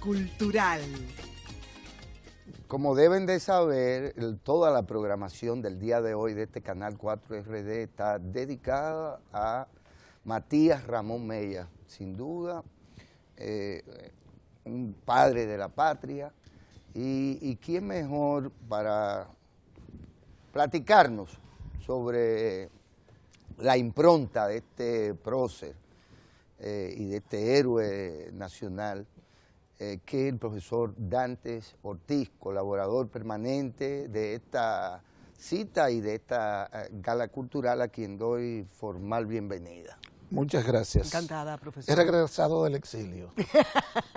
Cultural. Como deben de saber, toda la programación del día de hoy de este canal 4RD está dedicada a Matías Ramón Mella, sin duda, un padre de la patria, y quién mejor para platicarnos sobre la impronta de este prócer y de este héroe nacional, que el profesor Dantes Ortiz, colaborador permanente de esta cita y de esta gala cultural, a quien doy formal bienvenida. Muchas gracias. Encantada, profesor. He regresado del exilio.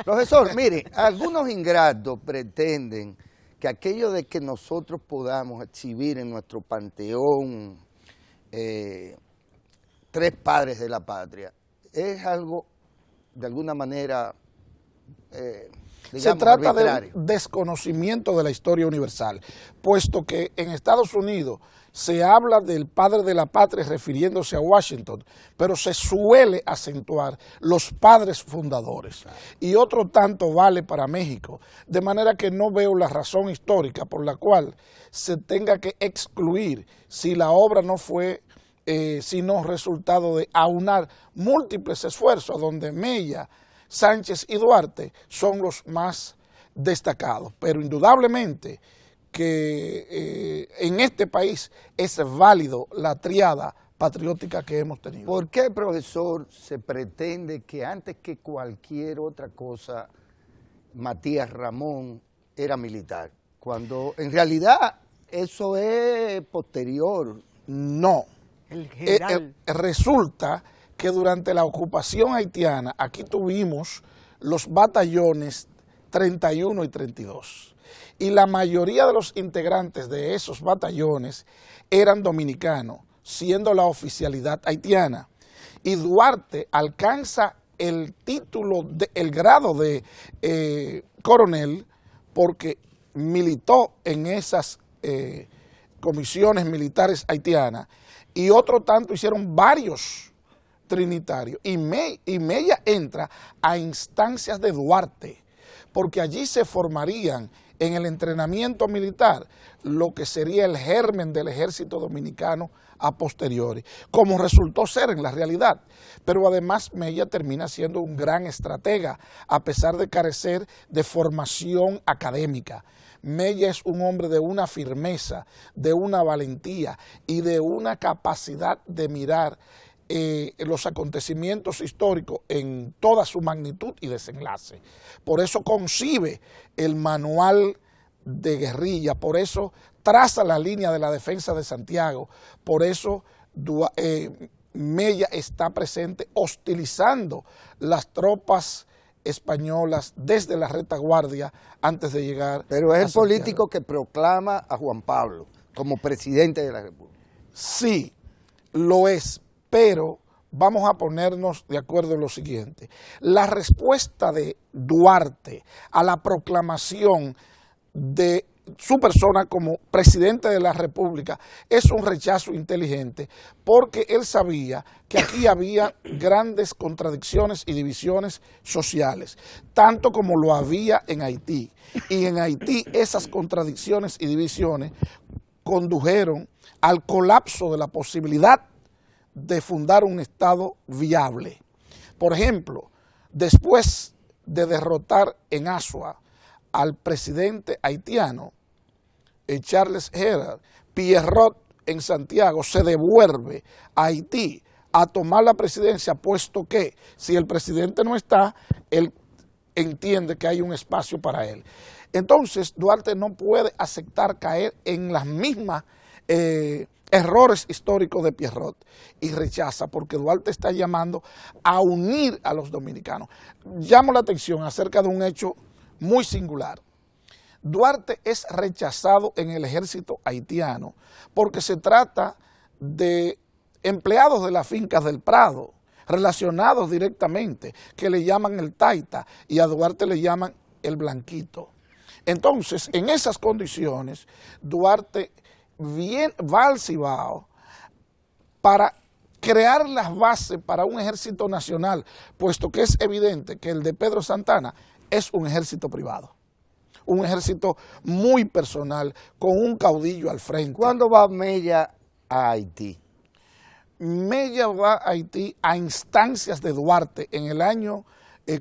Profesor, mire, algunos ingratos pretenden que aquello de que nosotros podamos exhibir en nuestro panteón tres padres de la patria, es algo, de alguna manera, se trata de un desconocimiento de la historia universal, puesto que en Estados Unidos se habla del padre de la patria refiriéndose a Washington, pero se suele acentuar los padres fundadores. Y otro tanto vale para México, de manera que no veo la razón histórica por la cual se tenga que excluir si la obra no fue sino resultado de aunar múltiples esfuerzos, donde Mella, Sánchez y Duarte son los más destacados, pero indudablemente que en este país es válido la triada patriótica que hemos tenido. ¿Por qué, profesor, se pretende que antes que cualquier otra cosa Matías Ramón era militar, cuando en realidad eso es posterior? No. El general. Resulta que durante la ocupación haitiana aquí tuvimos los batallones 31 y 32 y la mayoría de los integrantes de esos batallones eran dominicanos, siendo la oficialidad haitiana, y Duarte alcanza el título, el grado de coronel porque militó en esas comisiones militares haitianas, y otro tanto hicieron varios trinitarios, y Mella entra a instancias de Duarte, porque allí se formarían en el entrenamiento militar lo que sería el germen del ejército dominicano a posteriori, como resultó ser en la realidad. Pero además Mella termina siendo un gran estratega, a pesar de carecer de formación académica. Mella es un hombre de una firmeza, de una valentía y de una capacidad de mirar los acontecimientos históricos en toda su magnitud y desenlace. Por eso concibe el manual de guerrilla, por eso traza la línea de la defensa de Santiago, por eso Mella está presente hostilizando las tropas españolas desde la retaguardia antes de llegar. Pero es el político que proclama a Juan Pablo como presidente de la República. Sí, lo es, pero vamos a ponernos de acuerdo en lo siguiente. La respuesta de Duarte a la proclamación de su persona como presidente de la República es un rechazo inteligente, porque él sabía que aquí había grandes contradicciones y divisiones sociales, tanto como lo había en Haití. Y en Haití esas contradicciones y divisiones condujeron al colapso de la posibilidad de fundar un Estado viable. Por ejemplo, después de derrotar en Azua al presidente haitiano, Charles Herard, Pierrot en Santiago se devuelve a Haití a tomar la presidencia, puesto que si el presidente no está, él entiende que hay un espacio para él. Entonces, Duarte no puede aceptar caer en las mismas errores históricos de Pierrot y rechaza, porque Duarte está llamando a unir a los dominicanos. Llamo la atención acerca de un hecho muy singular. Duarte es rechazado en el ejército haitiano porque se trata de empleados de las fincas del Prado, relacionados directamente, que le llaman el taita y a Duarte le llaman el blanquito. Entonces, en esas condiciones, Duarte va al Cibao para crear las bases para un ejército nacional, puesto que es evidente que el de Pedro Santana es un ejército privado, un ejército muy personal, con un caudillo al frente. ¿Cuándo va Mella a Haití? Mella va a Haití a instancias de Duarte en el año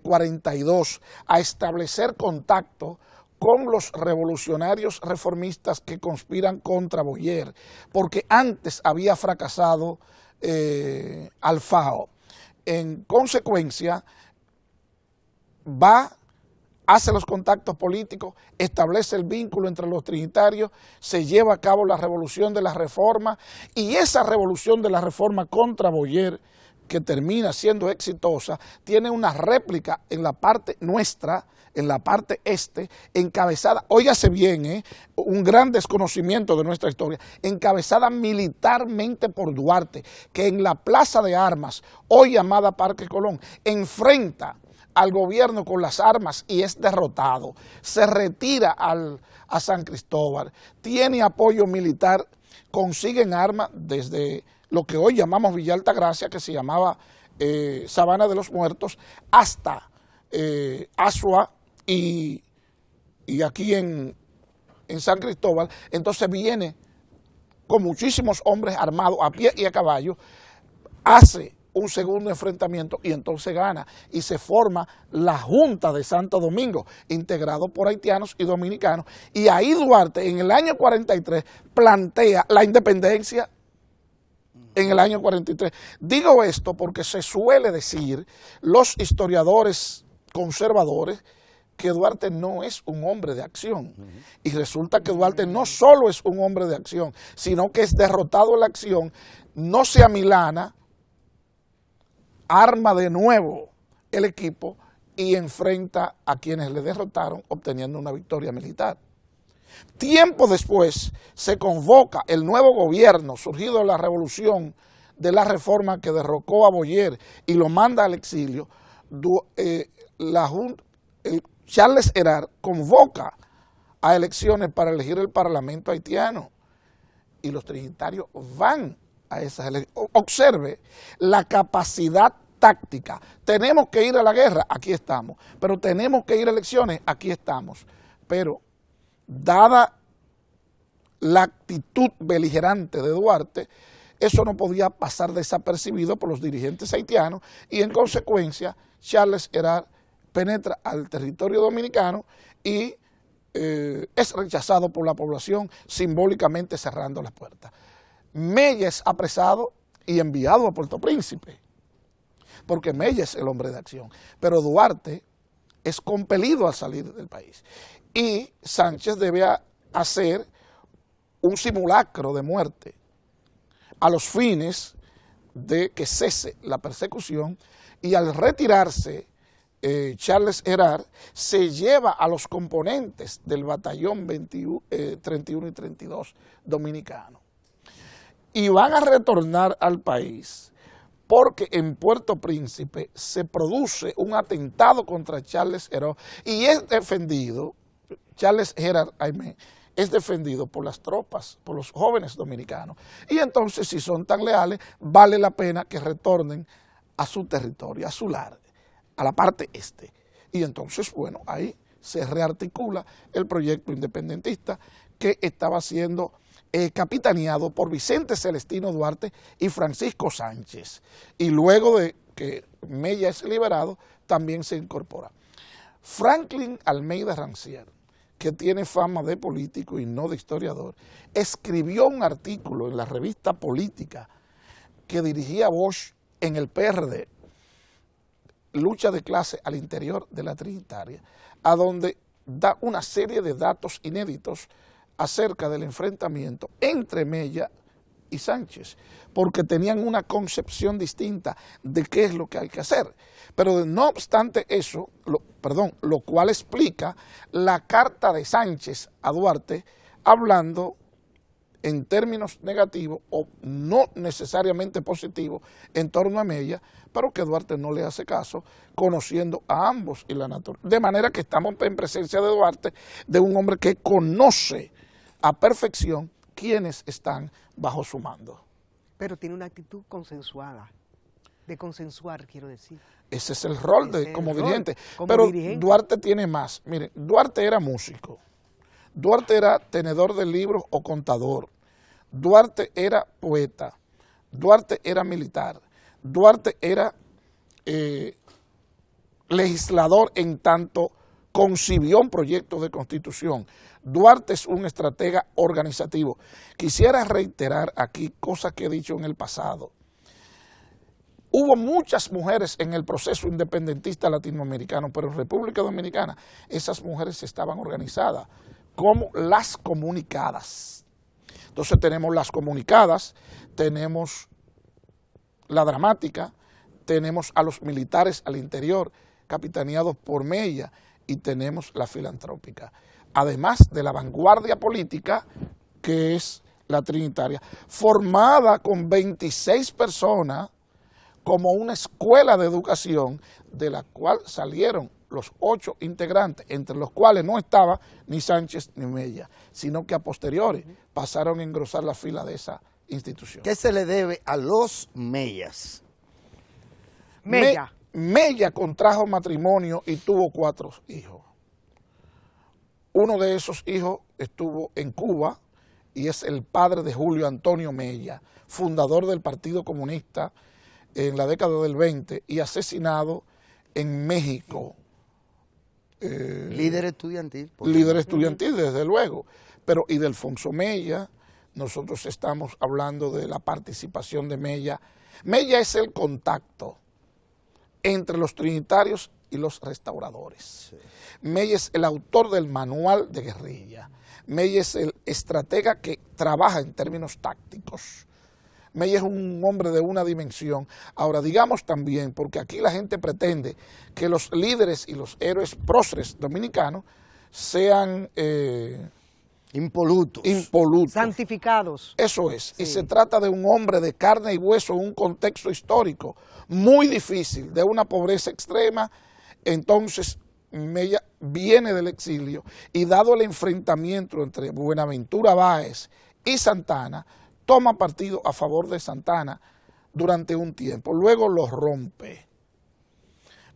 42 a establecer contacto con los revolucionarios reformistas que conspiran contra Boyer, porque antes había fracasado Alfao. En consecuencia, hace los contactos políticos, establece el vínculo entre los trinitarios, se lleva a cabo la revolución de la reforma, y esa revolución de la reforma contra Boyer, que termina siendo exitosa, tiene una réplica en la parte nuestra, en la parte este, encabezada, óigase bien, un gran desconocimiento de nuestra historia, encabezada militarmente por Duarte, que en la Plaza de Armas, hoy llamada Parque Colón, enfrenta al gobierno con las armas y es derrotado, se retira a San Cristóbal, tiene apoyo militar, consiguen armas desde lo que hoy llamamos Villa Altagracia, que se llamaba Sabana de los Muertos, hasta Asua y aquí en San Cristóbal. Entonces viene con muchísimos hombres armados a pie y a caballo, hace un segundo enfrentamiento y entonces gana y se forma la Junta de Santo Domingo, integrado por haitianos y dominicanos, y ahí Duarte en el año 43 plantea la independencia en el año 43. Digo esto porque se suele decir, los historiadores conservadores, que Duarte no es un hombre de acción. Y resulta que Duarte no solo es un hombre de acción, sino que es derrotado en la acción, no se amilana, arma de nuevo el equipo y enfrenta a quienes le derrotaron, obteniendo una victoria militar. Tiempo después se convoca el nuevo gobierno surgido de la revolución de la reforma que derrocó a Boyer y lo manda al exilio. Charles Herard convoca a elecciones para elegir el parlamento haitiano y los trinitarios van a esas elecciones. Observe la capacidad táctica. Tenemos que ir a la guerra, aquí estamos, pero tenemos que ir a elecciones, aquí estamos. Pero dada la actitud beligerante de Duarte, eso no podía pasar desapercibido por los dirigentes haitianos y en consecuencia Charles Herard penetra al territorio dominicano y es rechazado por la población, simbólicamente cerrando las puertas. Mella es apresado y enviado a Puerto Príncipe, porque Mella es el hombre de acción, pero Duarte es compelido a salir del país. Y Sánchez debe hacer un simulacro de muerte a los fines de que cese la persecución, y al retirarse Charles Herard se lleva a los componentes del batallón 31 y 32 dominicano y van a retornar al país porque en Puerto Príncipe se produce un atentado contra Charles Herard y es defendido, Charles Herard es defendido por las tropas, por los jóvenes dominicanos, y entonces si son tan leales vale la pena que retornen a su territorio, a su lar, a la parte este. Y entonces, bueno, ahí se rearticula el proyecto independentista que estaba siendo capitaneado por Vicente Celestino Duarte y Francisco Sánchez. Y luego de que Mella es liberado, también se incorpora Franklin Almeida Rancière, que tiene fama de político y no de historiador, escribió un artículo en la revista Política que dirigía Bosch en el PRD, lucha de clase al interior de la Trinitaria, a donde da una serie de datos inéditos acerca del enfrentamiento entre Mella y Sánchez, porque tenían una concepción distinta de qué es lo que hay que hacer. Pero no obstante eso, lo cual explica la carta de Sánchez a Duarte hablando en términos negativos o no necesariamente positivos en torno a Mella, pero que Duarte no le hace caso, conociendo a ambos y la naturaleza. De manera que estamos en presencia de Duarte, de un hombre que conoce a perfección quienes están bajo su mando. Pero tiene una actitud consensuada. De consensuar, quiero decir. Ese es el rol Ese es como el rol, dirigente. como Pero dirigente. Duarte tiene más. Miren, Duarte era músico. Duarte era tenedor de libros o contador. Duarte era poeta. Duarte era militar. Duarte era legislador en tanto concibió un proyecto de constitución. Duarte es un estratega organizativo. Quisiera reiterar aquí cosas que he dicho en el pasado. Hubo muchas mujeres en el proceso independentista latinoamericano, pero en República Dominicana esas mujeres estaban organizadas como las comunicadas. Entonces tenemos las comunicadas, tenemos la dramática, tenemos a los militares al interior, capitaneados por Mella, y tenemos la filantrópica. Además de la vanguardia política, que es la trinitaria, formada con 26 personas, como una escuela de educación de la cual salieron los 8 integrantes, entre los cuales no estaba ni Sánchez ni Mella, sino que a posteriori pasaron a engrosar la fila de esa institución. ¿Qué se le debe a los Mellas? Mella. Mella contrajo matrimonio y tuvo 4 hijos. Uno de esos hijos estuvo en Cuba y es el padre de Julio Antonio Mella, fundador del Partido Comunista en la década del 20 y asesinado en México. Líder estudiantil. Líder estudiantil, desde luego. Pero y de Alfonso Mella, nosotros estamos hablando de la participación de Mella. Mella es el contacto entre los trinitarios y los restauradores. Sí. Mella es el autor del manual de guerrilla. Mella es el estratega que trabaja en términos tácticos. Mella es un hombre de una dimensión. Ahora, digamos también, porque aquí la gente pretende que los líderes y los héroes próceres dominicanos sean impolutos. Santificados. Eso es. Sí. Y se trata de un hombre de carne y hueso en un contexto histórico muy difícil, de una pobreza extrema. Entonces, Mella viene del exilio y dado el enfrentamiento entre Buenaventura Báez y Santana, toma partido a favor de Santana durante un tiempo, luego lo rompe.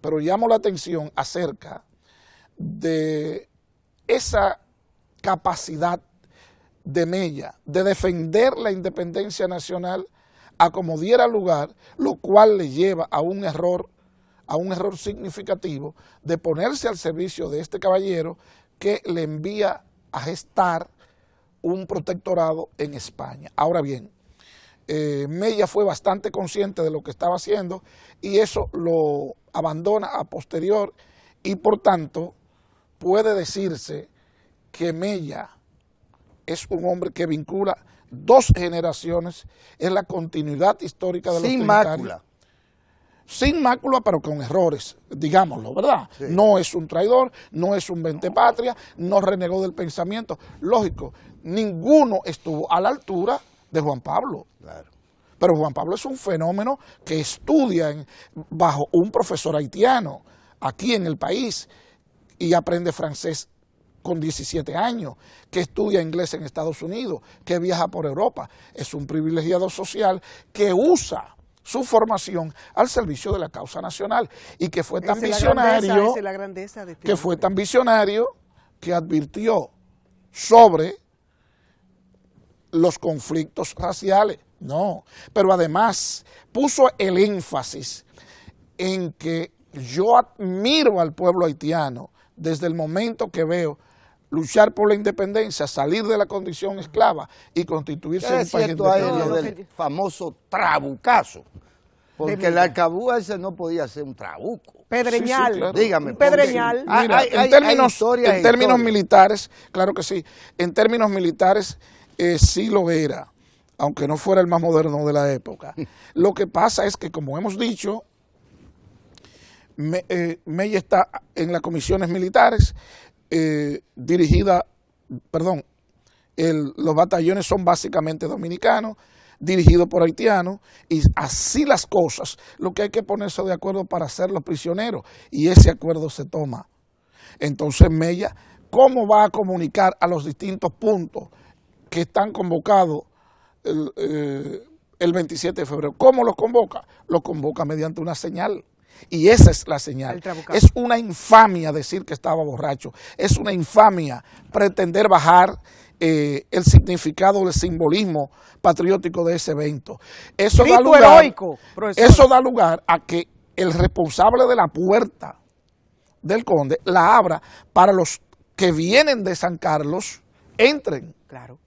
Pero llamo la atención acerca de esa capacidad de Mella de defender la independencia nacional a como diera lugar, lo cual le lleva a un error significativo de ponerse al servicio de este caballero que le envía a gestar un protectorado en España. Ahora bien, Mella fue bastante consciente de lo que estaba haciendo y eso lo abandona a posterior y por tanto puede decirse que Mella es un hombre que vincula 2 generaciones en la continuidad histórica de los trinitarios. Sin mácula. Sin mácula, pero con errores, digámoslo, ¿verdad? Sí. No es un traidor, no es un ventepatria, no renegó del pensamiento. Lógico, ninguno estuvo a la altura de Juan Pablo. Claro. Pero Juan Pablo es un fenómeno que estudia bajo un profesor haitiano aquí en el país y aprende francés con 17 años, que estudia inglés en Estados Unidos, que viaja por Europa. Es un privilegiado social que usa su formación al servicio de la causa nacional y que fue tan visionario, que fue tan visionario que advirtió sobre los conflictos raciales. No, pero además puso el énfasis en que yo admiro al pueblo haitiano desde el momento que veo luchar por la independencia, salir de la condición esclava y constituirse en un país independiente. Del famoso trabucazo, porque el arcabú ese no podía ser un trabuco. Pedreñal. Sí, sí, claro. Dígame. Un pedreñal. Mira, en términos militares, claro que sí, en términos militares sí lo era, aunque no fuera el más moderno de la época. Lo que pasa es que, como hemos dicho, Mella está en las comisiones militares, los batallones son básicamente dominicanos, dirigidos por haitianos, y así las cosas, lo que hay que ponerse de acuerdo para hacerlos prisioneros, y ese acuerdo se toma. Entonces Mella, ¿cómo va a comunicar a los distintos puntos que están convocados el 27 de febrero. ¿Cómo lo convoca? Lo convoca mediante una señal. Y esa es la señal. El trabucazo. Es una infamia decir que estaba borracho. Es una infamia pretender bajar el significado, el simbolismo patriótico de ese evento. Eso da Grito lugar, heroico, profesor. eso da lugar a que el responsable de la puerta del Conde la abra para los que vienen de San Carlos entren. Claro.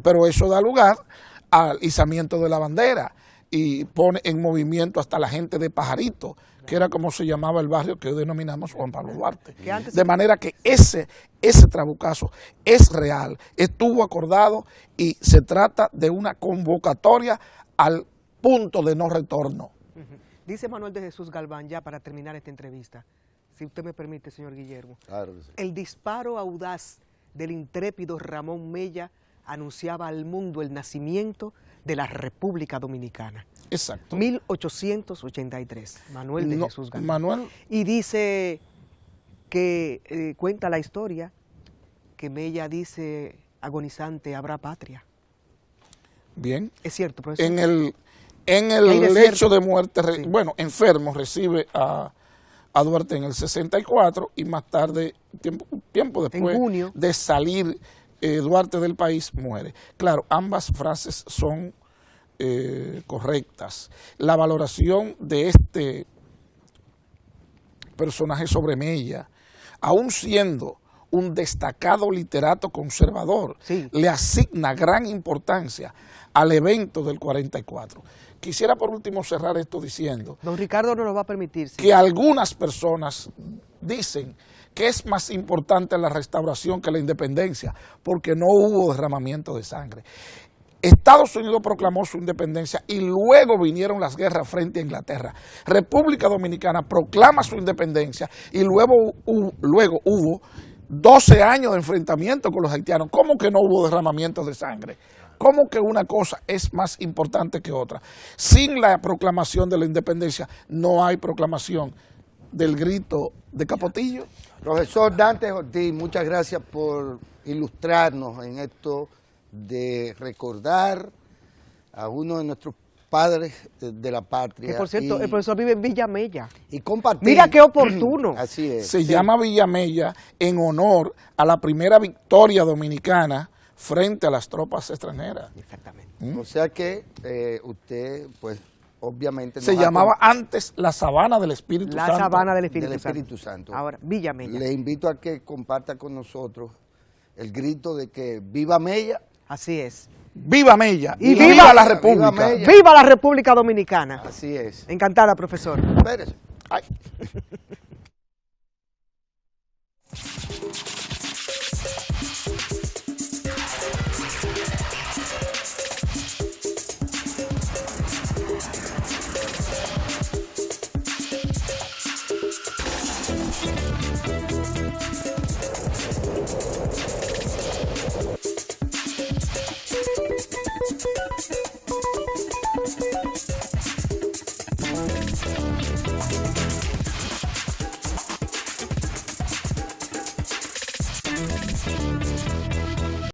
Pero eso da lugar al izamiento de la bandera y pone en movimiento hasta la gente de Pajarito, que era como se llamaba el barrio que hoy denominamos Juan Pablo Duarte. Que antes- De manera que ese trabucazo es real, estuvo acordado y se trata de una convocatoria al punto de no retorno. Ujú. Dice Manuel de Jesús Galván, ya para terminar esta entrevista, si usted me permite, señor Guillermo. Claro que sí. El disparo audaz del intrépido Ramón Mella anunciaba al mundo el nacimiento de la República Dominicana. Exacto. 1883. Manuel de No, Jesús Galván. Manuel, Y dice que cuenta la historia que Mella dice agonizante, habrá patria. bien. Es cierto, profesor. En el Hay desierto. lecho de muerte, Sí. bueno, enfermo, recibe a Duarte en el 64 y más tarde, tiempo después junio. de salir Duarte del país, muere. Claro, ambas frases son correctas. La valoración de este personaje sobre Mella, aun siendo un destacado literato conservador, Sí. le asigna gran importancia al evento del 44. Quisiera por último cerrar esto diciendo Don Ricardo no lo va a permitir. Sí. que algunas personas dicen que es más importante la restauración que la independencia, porque no hubo derramamiento de sangre. Estados Unidos proclamó su independencia y luego vinieron las guerras frente a Inglaterra. República Dominicana proclama su independencia y luego hubo 12 años de enfrentamiento con los haitianos. ¿Cómo que no hubo derramamiento de sangre? ¿Cómo que una cosa es más importante que otra? Sin la proclamación de la independencia no hay proclamación del grito de Capotillo. Profesor Dante Ortiz, muchas gracias por ilustrarnos en esto de recordar a uno de nuestros padres de la patria. Que por cierto, el profesor vive en Villa Mella. Y compartir. Mira qué oportuno. Así es. Se llama Villa Mella en honor a la primera victoria dominicana frente a las tropas extranjeras. Exactamente. O sea que usted, pues, obviamente... Se nos ha llamaba antes la Sabana del Espíritu La Santo. sabana del del Espíritu, Espíritu Santo. Ahora, Villa Mella. Le invito a que comparta con nosotros el grito de que viva Mella. Así es. ¡Viva Mella! Y ¡Viva, viva- la República! viva Mella. ¡Viva la República Dominicana! Así es. Encantada, profesor. Espérese. Ay.